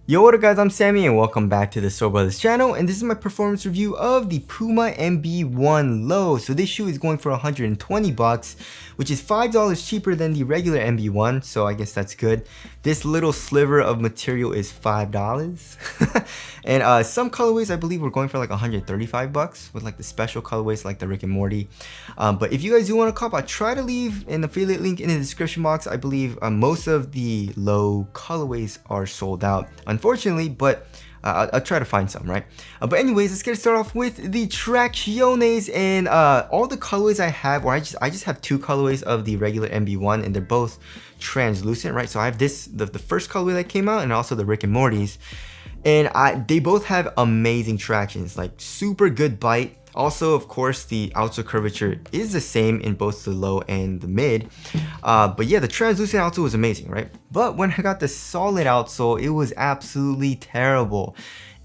Yo, what up guys, I'm Sammy and welcome back to the Soul Brothers channel, and this is my performance review of the Puma Mb.01 LO. So this shoe is going for 120 bucks, which is $5 cheaper than the regular Mb.01, so I guess that's good. This little sliver of material is $5. And some colorways I believe we're going for like 135 bucks with like the special colorways like the Rick and Morty. But if you guys do want to cop, I'll try to leave an affiliate link in the description box. I believe most of the low colorways are sold out, unfortunately, but I'll try to find some, right? But anyways, let's get started off with the Tracciones, and all the colorways I have, or I just have two colorways of the regular Mb.01, and they're both translucent, right? So I have this, the first colorway that came out, and also the Rick and Morty's, and they both have amazing tractions, like super good bite. Also, of course, the outsole curvature is the same in both the low and the mid. But yeah, the translucent outsole was amazing, right? But when I got the solid outsole, it was absolutely terrible.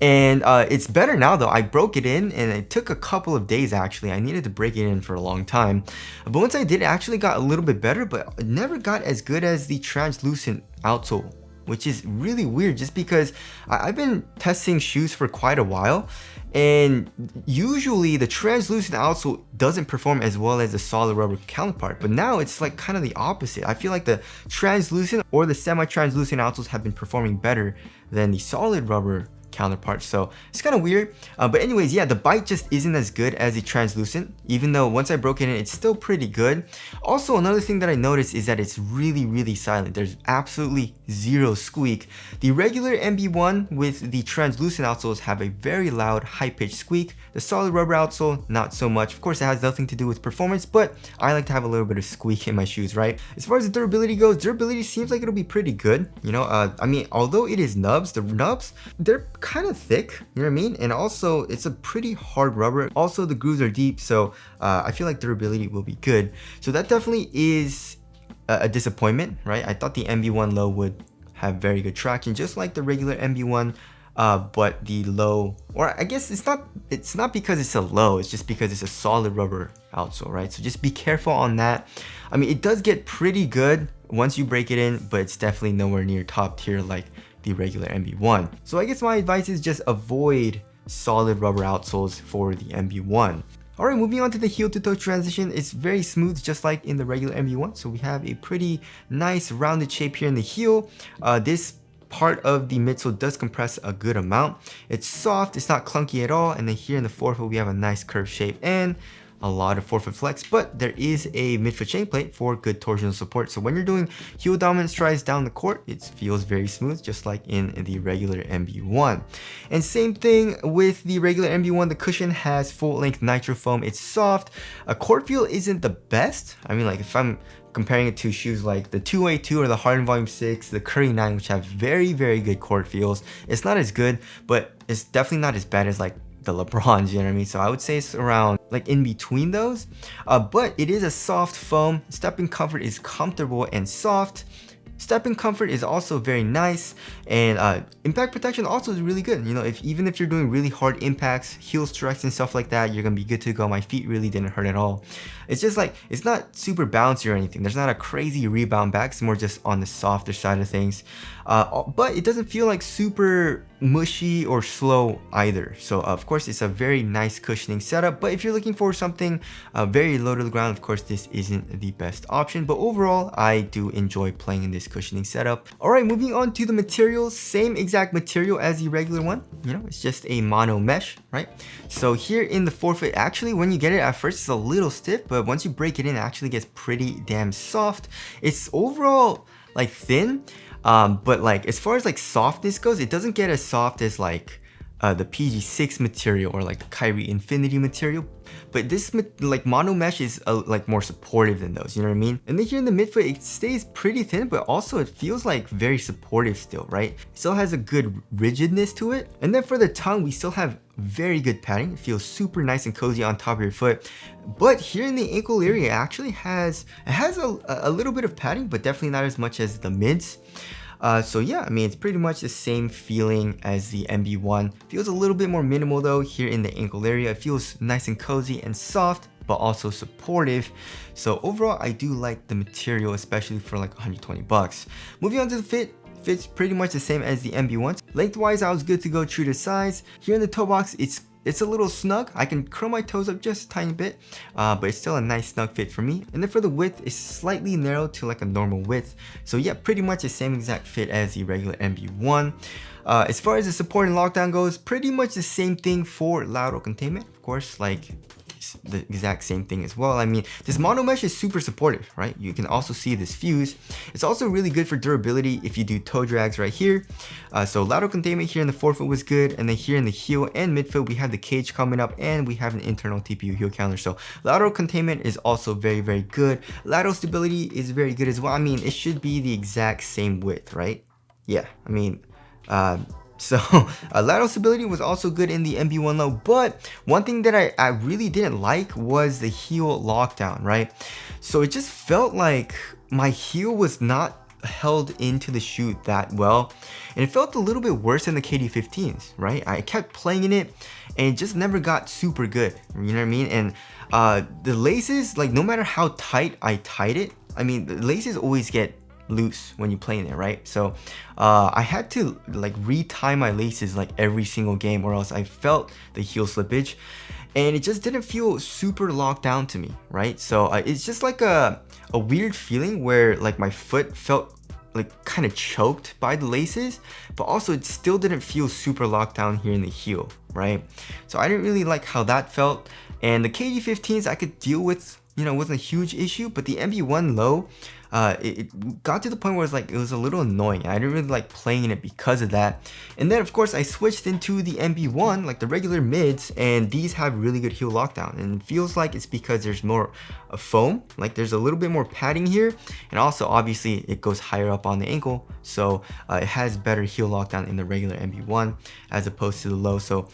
And it's better now though. I broke it in and it took a couple of days actually. I needed to break it in for a long time. But once I did, it actually got a little bit better, but it never got as good as the translucent outsole, which is really weird just because I've been testing shoes for quite a while, and usually the translucent outsole doesn't perform as well as the solid rubber counterpart, but now it's like kind of the opposite. I feel like the translucent or the semi-translucent outsoles have been performing better than the solid rubber counterpart, so it's kind of weird. But anyways, yeah, the bite just isn't as good as the translucent, even though once I broke it in, it's still pretty good. Also, another thing that I noticed is that it's really silent. There's absolutely zero squeak. The regular Mb.01 with the translucent outsoles have a very loud, high-pitched squeak. The solid rubber outsole, not so much. Of course, it has nothing to do with performance, but I like to have a little bit of squeak in my shoes, right? As far as the durability goes, durability seems like it'll be pretty good. You know, I mean, although it is nubs, the nubs, they're kind of thick, you know what I mean? And also, it's a pretty hard rubber. Also, the grooves are deep, so I feel like durability will be good. So that definitely is a disappointment, right? I thought the Mb.01 LO would have very good traction, just like the regular Mb.01. But the low, or I guess it's not because it's a low, it's just because it's a solid rubber outsole, right? So just be careful on that. I mean, it does get pretty good once you break it in, but it's definitely nowhere near top tier like the regular Mb.01. So I guess my advice is just avoid solid rubber outsoles for the Mb.01. Alright, moving on to the heel to toe transition. It's very smooth, just like in the regular Mb.01. So we have a pretty nice rounded shape here in the heel. This part of the midsole does compress a good amount. It's soft, it's not clunky at all, and then here in the forefoot we have a nice curved shape and a lot of forefoot flex, but there is a midfoot chain plate for good torsional support. So when you're doing heel dominant strides down the court, it feels very smooth, just like in the regular Mb.01. And same thing with the regular Mb.01, the cushion has full length nitro foam. It's soft. A court feel isn't the best. I mean, like if I'm comparing it to shoes like the 282 or the Harden Volume 6, the Curry 9, which have very good court feels, it's not as good, but it's definitely not as bad as like the LeBrons, you know what I mean? So I would say it's around like in between those, but it is a soft foam. Stepping comfort is comfortable and soft. Stepping comfort is also very nice, and impact protection also is really good. You know, even if you're doing really hard impacts, heel strikes and stuff like that, you're gonna be good to go. My feet really didn't hurt at all. It's just like, it's not super bouncy or anything. There's not a crazy rebound back. It's more just on the softer side of things. But it doesn't feel like super mushy or slow either. So of course, it's a very nice cushioning setup. But if you're looking for something very low to the ground, of course, this isn't the best option. But overall, I do enjoy playing in this cushioning setup. All right, moving on to the materials. Same exact material as the regular one. You know, it's just a mono mesh, right? So here in the forefoot, actually, when you get it at first, it's a little stiff, but once you break it in, it actually gets pretty damn soft. It's overall like thin, but like as far as like softness goes, it doesn't get as soft as like the PG6 material or like the Kyrie Infinity material, but this like mono mesh is like more supportive than those, you know what I mean? And then here in the midfoot, it stays pretty thin, but also it feels like very supportive still, right? It still has a good rigidness to it. And then for the tongue, we still have very good padding. It feels super nice and cozy on top of your foot. But here in the ankle area, it actually has a little bit of padding, but definitely not as much as the mids. So yeah, I mean, it's pretty much the same feeling as the Mb.01. Feels a little bit more minimal though here in the ankle area. It feels nice and cozy and soft, but also supportive. So overall, I do like the material, especially for like 120 bucks. Moving on to the fit. fits pretty much the same as the MB1. Lengthwise, I was good to go, true to size. Here in the toe box, it's a little snug. I can curl my toes up just a tiny bit, but it's still a nice snug fit for me. And then for the width, it's slightly narrow to like a normal width. So yeah, pretty much the same exact fit as the regular MB1. As far as the support and lockdown goes, pretty much the same thing for lateral containment. Of course, like the exact same thing as well. I mean, this mono mesh is super supportive, right? You can also see this fuse. It's also really good for durability if you do toe drags right here. So lateral containment here in the forefoot was good, and then here in the heel and midfoot we have the cage coming up, and we have an internal TPU heel counter. So lateral containment is also very, very good. Lateral stability is very good as well. I mean, it should be the exact same width, right? Yeah, I mean, so lateral stability was also good in the MB1 low, but one thing that I really didn't like was the heel lockdown, right? So it just felt like my heel was not held into the shoe that well, and it felt a little bit worse than the KD15s, right? I kept playing in it and it just never got super good, you know what I mean? And the laces, like no matter how tight I tied it, I mean the laces always get loose when you play in it, right? So I had to like re-tie my laces like every single game, or else I felt the heel slippage, and it just didn't feel super locked down to me, right? So it's just like a weird feeling where like my foot felt like kind of choked by the laces, but also it still didn't feel super locked down here in the heel, right? So I didn't really like how that felt. And the KD15s I could deal with, you know, wasn't a huge issue, but the MB1 low, it got to the point where it was a little annoying. I didn't really like playing in it because of that. And then of course I switched into the MB1, like the regular mids, and these have really good heel lockdown, and it feels like it's because there's more foam, like there's a little bit more padding here, and also obviously it goes higher up on the ankle, so it has better heel lockdown in the regular MB1 as opposed to the low. So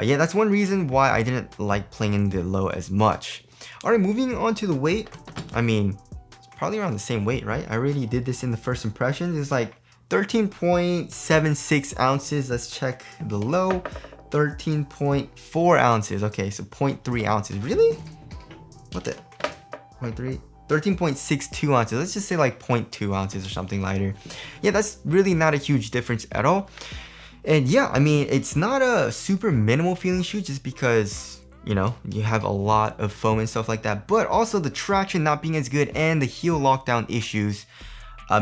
yeah, that's one reason why I didn't like playing in the low as much. Alright, moving on to the weight. I mean, it's probably around the same weight, right? I already did this in the first impressions. It's like 13.76 ounces. Let's check the low. 13.4 ounces. Okay, so 0.3 ounces. Really? What the? 0.3? 13.62 ounces. Let's just say like 0.2 ounces or something lighter. Yeah, that's really not a huge difference at all. And yeah, I mean, it's not a super minimal feeling shoe just because, you know, you have a lot of foam and stuff like that, but also the traction not being as good and the heel lockdown issues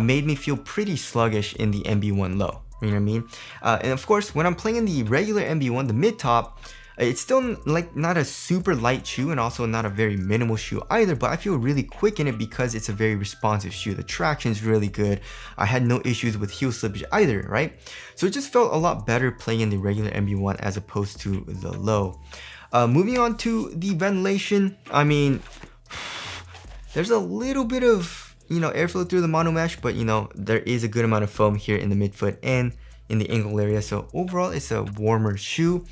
made me feel pretty sluggish in the MB1 low, you know what I mean? And of course, when I'm playing in the regular MB1, the mid top, it's still like not a super light shoe and also not a very minimal shoe either, but I feel really quick in it because it's a very responsive shoe. The traction is really good. I had no issues with heel slippage either, right? So it just felt a lot better playing in the regular MB1 as opposed to the low. Moving on to the ventilation, I mean, there's a little bit of, you know, airflow through the mono mesh, but you know, there is a good amount of foam here in the midfoot and in the ankle area. So overall, it's a warmer shoe.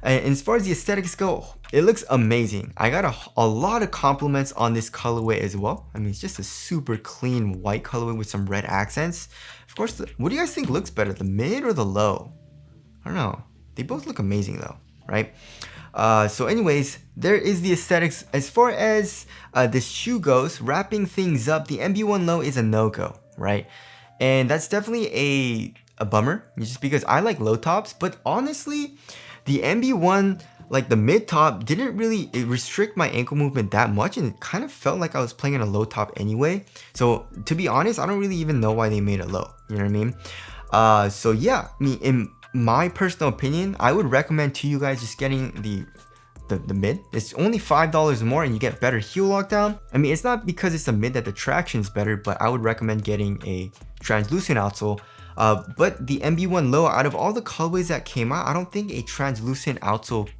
And as far as the aesthetics go, it looks amazing. I got a lot of compliments on this colorway as well. I mean, it's just a super clean white colorway with some red accents. Of course, what do you guys think looks better, the mid or the low? I don't know. They both look amazing though, right? So anyways, there is the aesthetics. As far as this shoe goes, wrapping things up, the MB1 low is a no-go, right? And that's definitely a bummer, just because I like low tops, but honestly, the MB1, like the mid top, didn't really restrict my ankle movement that much, and it kind of felt like I was playing in a low top anyway. So to be honest, I don't really even know why they made it low, you know what I mean? So yeah, I mean, in my personal opinion, I would recommend to you guys just getting the mid. It's only $5 more and you get better heel lockdown. I mean, it's not because it's a mid that the traction is better, but I would recommend getting a translucent outsole. But the MB1 low, out of all the colorways that came out, I don't think a translucent outsole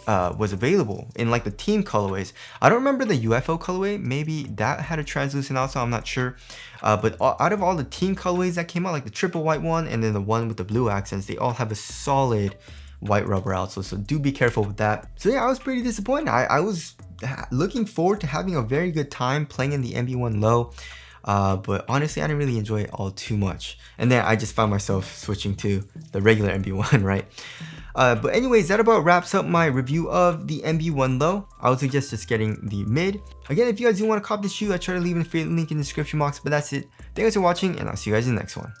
was available in like the team colorways. I don't remember the UFO colorway, maybe that had a translucent outsole, I'm not sure. But out of all the team colorways that came out, like the triple white one and then the one with the blue accents, they all have a solid white rubber outsole, so do be careful with that. So yeah, I was pretty disappointed. I was looking forward to having a very good time playing in the MB1 low. But honestly, I didn't really enjoy it all too much. And then I just found myself switching to the regular MB1, right? But anyways, that about wraps up my review of the MB1 low. I would suggest just getting the mid. Again, if you guys do want to cop this shoe, I try to leave an affiliate link in the description box, but that's it. Thanks for watching, and I'll see you guys in the next one.